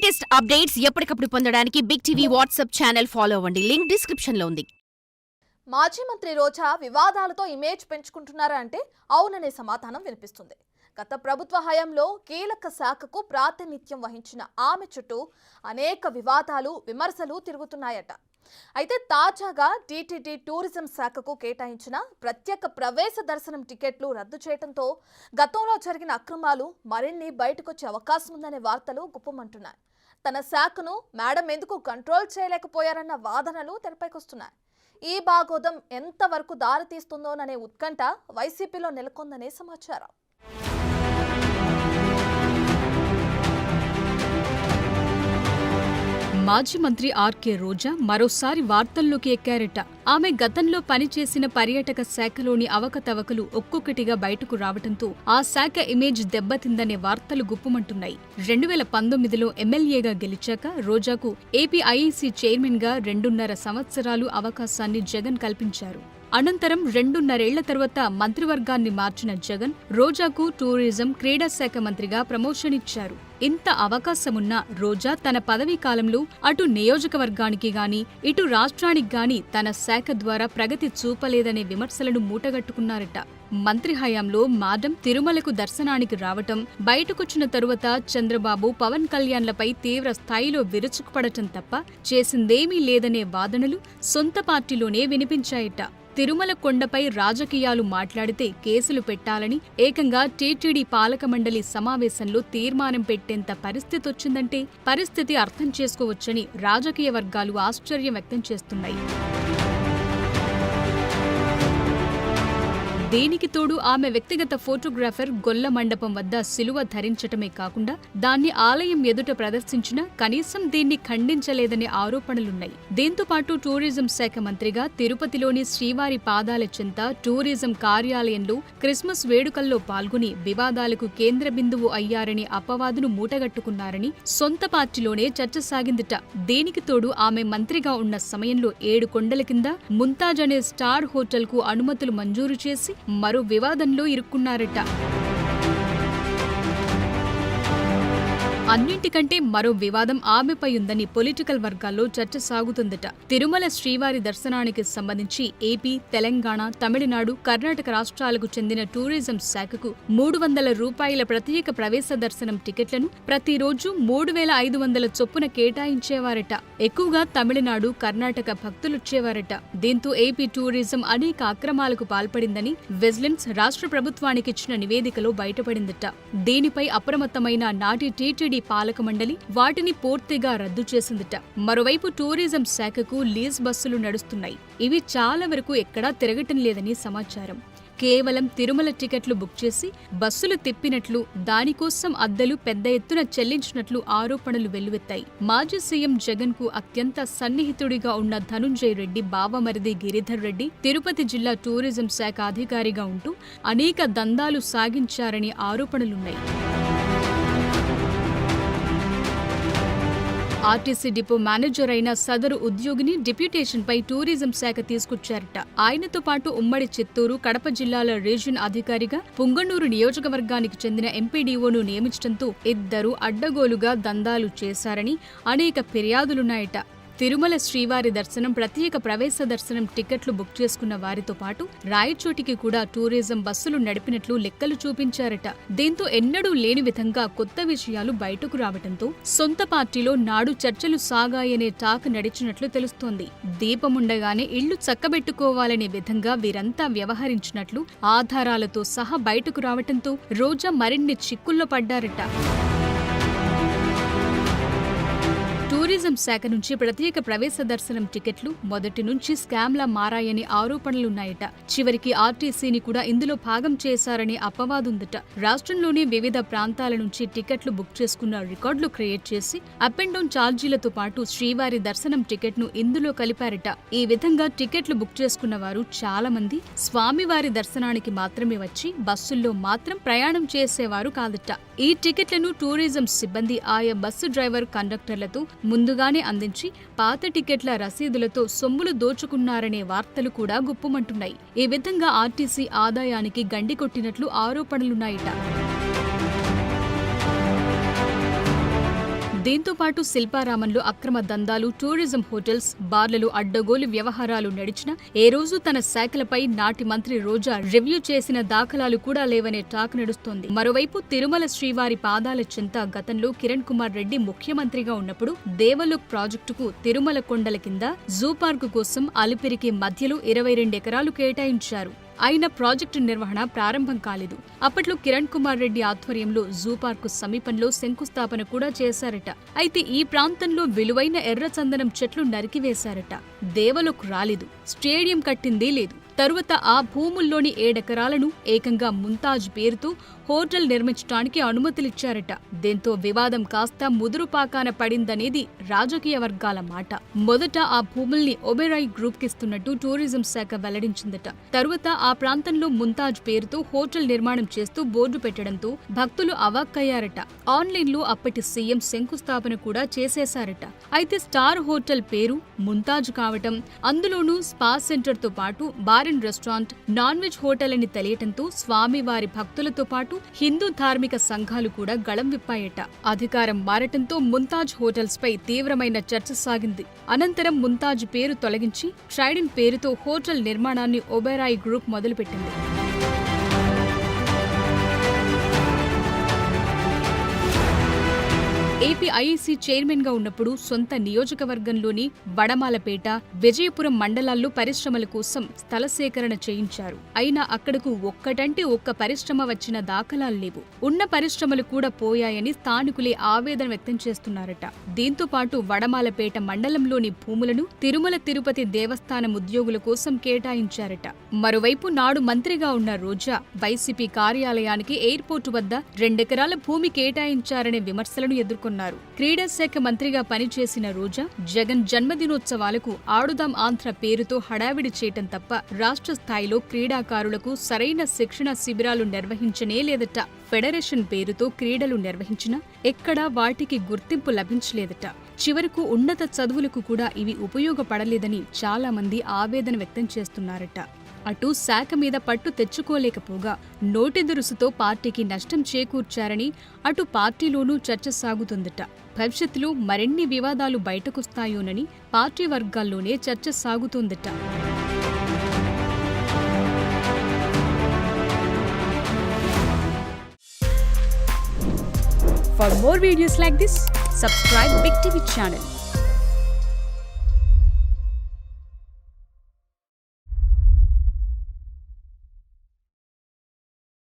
Latest updates ఎప్పటికప్పుడు పొందడానికి big TV WhatsApp channel follow అవ్వండి. లింక్ డిస్క్రిప్షన్ లో ఉంది. మాజీ మంత్రి రోజా వివాదాలతో ఇమేజ్ పెంచుకుంటున్నారా అంటే అవుననే సమాధానం వినిపిస్తుంది. గత ప్రభుత్వ హయాంలో కీలక శాఖకు ప్రాతినిధ్యం వహించిన ఆమె చుట్టూ అనేక వివాదాలు, విమర్శలు తిరుగుతున్నాయట. అయితే తాజాగా టీటీడీ టూరిజం శాఖకు కేటాయించిన ప్రత్యేక ప్రవేశ దర్శనం టికెట్లు రద్దు చేయడంతో గతంలో జరిగిన అక్రమాలు మరిన్ని బయటకొచ్చే అవకాశం ఉందనే వార్తలు గుప్పమంటున్నాయి. తన శాఖను మేడం ఎందుకు కంట్రోల్ చేయలేకపోయారన్న వాదనలు తెరపైకొస్తున్నాయి. ఈ బాగోదం ఎంతవరకు దారితీస్తుందోననే ఉత్కంఠ వైసీపీలో నెలకొందనే సమాచారం. మాజీ మంత్రి ఆర్కే రోజా మరోసారి వార్తల్లోకి ఎక్కారట. ఆమె గతంలో పనిచేసిన పర్యాటక శాఖలోని అవకతవకలు ఒక్కొక్కటిగా బయటకు రావడంతో ఆ శాఖ ఇమేజ్ దెబ్బతిందనే వార్తలు గుప్పుమంటున్నాయి. 2019లో ఎమ్మెల్యేగా గెలిచాక రోజాకు ఏపీ ఐఈసీ చైర్మన్ గా 2.5 సంవత్సరాలు అవకాశాన్ని జగన్ కల్పించారు. అనంతరం 2.5 ఏళ్ల తర్వాత మంత్రివర్గాన్ని మార్చిన జగన్ రోజాకు టూరిజం, క్రీడా శాఖ మంత్రిగా ప్రమోషన్ ఇచ్చారు. ఇంత అవకాశమున్న రోజా తన పదవీ కాలంలో అటు నియోజకవర్గానికి గాని, ఇటు రాష్ట్రానికి గాని తన శాఖ ద్వారా ప్రగతి చూపలేదనే విమర్శలను మూటగట్టుకున్నారట. మంత్రి హయాంలో మాడం తిరుమలకు దర్శనానికి రావటం, బయటకొచ్చిన తరువాత చంద్రబాబు, పవన్ కళ్యాణ్లపై తీవ్ర స్థాయిలో విరుచుకుపడటం తప్ప చేసిందేమీ లేదనే వాదనలు సొంత పార్టీలోనే వినిపించాయట. తిరుమల కొండపై రాజకీయాలు మాట్లాడితే కేసులు పెట్టాలని ఏకంగా టీటీడీ పాలక మండలి సమావేశంలో తీర్మానం పెట్టేంత పరిస్థితొచ్చిందంటే పరిస్థితి అర్థం చేసుకోవచ్చని రాజకీయ వర్గాలు ఆశ్చర్యం వ్యక్తం చేస్తున్నాయి. దీనికి తోడు ఆమె వ్యక్తిగత ఫోటోగ్రాఫర్ గొల్ల మండపం వద్ద శిలువ ధరించటమే కాకుండా దాన్ని ఆలయం ఎదుట ప్రదర్శించినా కనీసం దీన్ని ఖండించలేదనే ఆరోపణలున్నాయి. దీంతో పాటు టూరిజం శాఖ మంత్రిగా తిరుపతిలోని శ్రీవారి పాదాల చెంత టూరిజం కార్యాలయంలో క్రిస్మస్ వేడుకల్లో పాల్గొని వివాదాలకు కేంద్ర బిందువు అయ్యారని అపవాదును మూటగట్టుకున్నారని సొంత పార్టీలోనే చర్చ సాగిందిట. దీనికి తోడు ఆమె మంత్రిగా ఉన్న సమయంలో 7 కొండల కింద ముంతాజ్ అనే స్టార్ హోటల్ కు అనుమతులు మంజూరు చేసి మరో వివాదంలో ఇరుక్కున్నారట. అన్నింటికంటే మరో వివాదం ఆమెపై ఉందని పొలిటికల్ వర్గాల్లో చర్చ సాగుతుందట. తిరుమల శ్రీవారి దర్శనానికి సంబంధించి ఏపీ, తెలంగాణ, తమిళనాడు, కర్ణాటక రాష్ట్రాలకు చెందిన టూరిజం శాఖకు 300 రూపాయల ప్రత్యేక ప్రవేశ దర్శనం టికెట్లను ప్రతిరోజు 3,500 చొప్పున కేటాయించేవారట. ఎక్కువగా తమిళనాడు, కర్ణాటక భక్తులొచ్చేవారట. దీంతో ఏపీ టూరిజం అనేక అక్రమాలకు పాల్పడిందని విజిలెన్స్ రాష్ట్ర ప్రభుత్వానికిచ్చిన నివేదికలో బయటపడిందట. దీనిపై అప్రమత్తమైన నాటి టీటీడీ పాలక మండలి వాటిని పూర్తిగా రద్దు చేసిందట. మరోవైపు టూరిజం శాఖకు లీజ్ బస్సులు నడుస్తున్నాయి. ఇవి చాలా వరకు ఎక్కడా తిరగటం లేదని సమాచారం. కేవలం తిరుమల టికెట్లు బుక్ చేసి బస్సులు తిప్పినట్లు, దానికోసం అద్దెలు పెద్ద ఎత్తున చెల్లించినట్లు ఆరోపణలు వెల్లువెత్తాయి. మాజీ సీఎం జగన్ కు అత్యంత సన్నిహితుడిగా ఉన్న ధనుంజయ రెడ్డి బావమరిది గిరిధర్ రెడ్డి తిరుపతి జిల్లా టూరిజం శాఖ అధికారిగా ఉంటూ అనేక దందాలు సాగించారని ఆరోపణలున్నాయి. ఆర్టీసీ డిపో మేనేజర్ అయిన సదరు ఉద్యోగిని డిప్యూటేషన్పై టూరిజం శాఖ తీసుకొచ్చారట. ఆయనతో పాటు ఉమ్మడి చిత్తూరు, కడప జిల్లాల రీజియన్ అధికారిగా పుంగనూరు నియోజకవర్గానికి చెందిన ఎంపీడీఓను నియమించడంతో ఇద్దరు అడ్డగోలుగా దందాలు చేశారని అనేక ఫిర్యాదులున్నాయట. తిరుమల శ్రీవారి దర్శనం, ప్రత్యేక ప్రవేశ దర్శనం టికెట్లు బుక్ చేసుకున్న వారితో పాటు రాయచోటికి కూడా టూరిజం బస్సులు నడిపినట్లు లెక్కలు చూపించారట. దీంతో ఎన్నడూ లేని విధంగా కొత్త విషయాలు బయటకు రావడంతో సొంత పార్టీలో నాడు చర్చలు సాగాయనే టాక్ నడిచినట్లు తెలుస్తోంది. దీపముండగానే ఇళ్లు చక్కబెట్టుకోవాలనే విధంగా వీరంతా వ్యవహరించినట్లు ఆధారాలతో సహా బయటకు రావడంతో రోజా మరిన్ని చిక్కుల్లో పడ్డారట. టూరిజం శాఖ నుంచి ప్రత్యేక ప్రవేశ దర్శనం టికెట్లు మొదటి నుంచి స్కామ్లా మారాయని ఆరోపణలున్నాయట. చివరికి ఆర్టీసీని కూడా ఇందులో భాగం చేశారని అపవాదుందట. రాష్ట్రంలోని వివిధ ప్రాంతాల నుంచి టికెట్లు బుక్ చేసుకున్న రికార్డులు క్రియేట్ చేసి అప్ అండ్ డౌన్ ఛార్జీలతో పాటు శ్రీవారి దర్శనం టికెట్ను ఇందులో కలిపారట. ఈ విధంగా టికెట్లు బుక్ చేసుకున్న వారు చాలా మంది స్వామివారి దర్శనానికి మాత్రమే వచ్చి బస్సుల్లో మాత్రం ప్రయాణం చేసేవారు కాదట. ఈ టికెట్లను టూరిజం సిబ్బంది ఆయా బస్సు డ్రైవర్, కండక్టర్లతో ముందుగానే అందించి పాత టికెట్ల రసీదులతో సొమ్ములు దోచుకున్నారనే వార్తలు కూడా గుప్పుమంటున్నాయి. ఈ విధంగా ఆర్టీసీ ఆదాయానికి గండి కొట్టినట్లు ఆరోపణలున్నాయట. దీంతో పాటు శిల్పారామంలో అక్రమ దందాలు, టూరిజం హోటల్స్, బార్లలో అడ్డగోలు వ్యవహారాలు నడిచిన ఏ రోజు తన శాఖలపై నాటి మంత్రి రోజా రివ్యూ చేసిన దాఖలాలు కూడా లేవనే టాక్ నడుస్తోంది. మరోవైపు తిరుమల శ్రీవారి పాదాల చెంత గతంలో కిరణ్ కుమార్ రెడ్డి ముఖ్యమంత్రిగా ఉన్నప్పుడు దేవలోక్ ప్రాజెక్టుకు తిరుమల కొండల కింద జూ పార్కు కోసం అలిపిరికి మధ్యలో 22 ఎకరాలు కేటాయించారు. అయినా ప్రాజెక్టు నిర్వహణ ప్రారంభం కాలేదు. అప్పట్లో కిరణ్ కుమార్ రెడ్డి ఆధ్వర్యంలో జూ పార్కు సమీపంలో శంకుస్థాపన కూడా చేశారట. అయితే ఈ ప్రాంతంలో విలువైన ఎర్రచందనం చెట్లు నరికివేశారట. దేవలోక్ రాలేదు, స్టేడియం కట్టిందీ లేదు. తరువాత ఆ భూముల్లోని 7 ఎకరాలను ఏకంగా ముంతాజ్ పేరుతో హోటల్ నిర్మించడానికి అనుమతులిచ్చారట. దీంతో వివాదం కాస్త ముదురుపాకాన పడిందనేది రాజకీయ వర్గాల మాట. మొదట ఆ భూముల్ని ఒబెరాయ్ గ్రూప్ కిస్తున్నట్టు టూరిజం శాఖ వెల్లడించిందట. తరువాత ఆ ప్రాంతంలో ముంతాజ్ పేరుతో హోటల్ నిర్మాణం చేస్తూ బోర్డు పెట్టడంతో భక్తులు అవాక్కయ్యారట. ఆన్లైన్లో అప్పటి సీఎం శంకుస్థాపన కూడా చేసేశారట. అయితే స్టార్ హోటల్ పేరు ముంతాజ్ కావటం, అందులోనూ స్పా సెంటర్ తో పాటు bar and restaurant, non veg hotel అని తెలియటంతో స్వామివారి భక్తులతో పాటు హిందూ ధార్మిక సంఘాలు కూడా గళం విప్పాయట. అధికారం మారటంతో ముంతాజ్ హోటల్స్ పై తీవ్రమైన చర్చ సాగింది. అనంతరం ముంతాజ్ పేరు తొలగించి ట్రైడెంట్ పేరుతో హోటల్ నిర్మాణాన్ని ఒబెరాయ్ గ్రూప్ మొదలుపెట్టింది. ఏపీ ఐఈసీ చైర్మన్ గా ఉన్నప్పుడు సొంత నియోజకవర్గంలోని వడమాలపేట, విజయపురం మండలాల్లో పరిశ్రమల కోసం స్థల సేకరణ చేయించారు. అయినా అక్కడకు ఒక్కటంటే ఒక్క పరిశ్రమ వచ్చిన దాఖలాలు లేవు. ఉన్న పరిశ్రమలు కూడా పోయాయని స్థానికులే ఆవేదన వ్యక్తం చేస్తున్నారట. దీంతో పాటు వడమాలపేట మండలంలోని భూములను తిరుమల తిరుపతి దేవస్థానం ఉద్యోగుల కోసం కేటాయించారట. మరోవైపు నాడు మంత్రిగా ఉన్న రోజా వైసీపీ కార్యాలయానికి ఎయిర్పోర్టు వద్ద 2 ఎకరాల భూమి కేటాయించారనే విమర్శలను ఎదుర్కొన్నారు. క్రీడా శాఖ మంత్రిగా పనిచేసిన రోజా జగన్ జన్మదినోత్సవాలకు ఆడుదాం ఆంధ్ర పేరుతో హడావిడి చేయటం తప్ప రాష్ట్ర స్థాయిలో క్రీడాకారులకు సరైన శిక్షణ శిబిరాలు నిర్వహించనే లేదట. ఫెడరేషన్ పేరుతో క్రీడలు నిర్వహించినా ఎక్కడా వాటికి గుర్తింపు లభించలేదట. చివరకు ఉన్నత చదువులకు కూడా ఇవి ఉపయోగపడలేదని చాలా మంది ఆవేదన వ్యక్తం చేస్తున్నారట. అటు శాఖ మీద పట్టు తెచ్చుకోలేకపోగా నోటెదురుసుతో పార్టీకి నష్టం చేకూర్చారని అటు పార్టీలోనూ చర్చ సాగుతుందట. భవిష్యత్తులో మరిన్ని వివాదాలు బయటకొస్తాయోనని పార్టీ వర్గాల్లోనే చర్చ సాగుతోందట. For more videos like this, subscribe Big TV channel.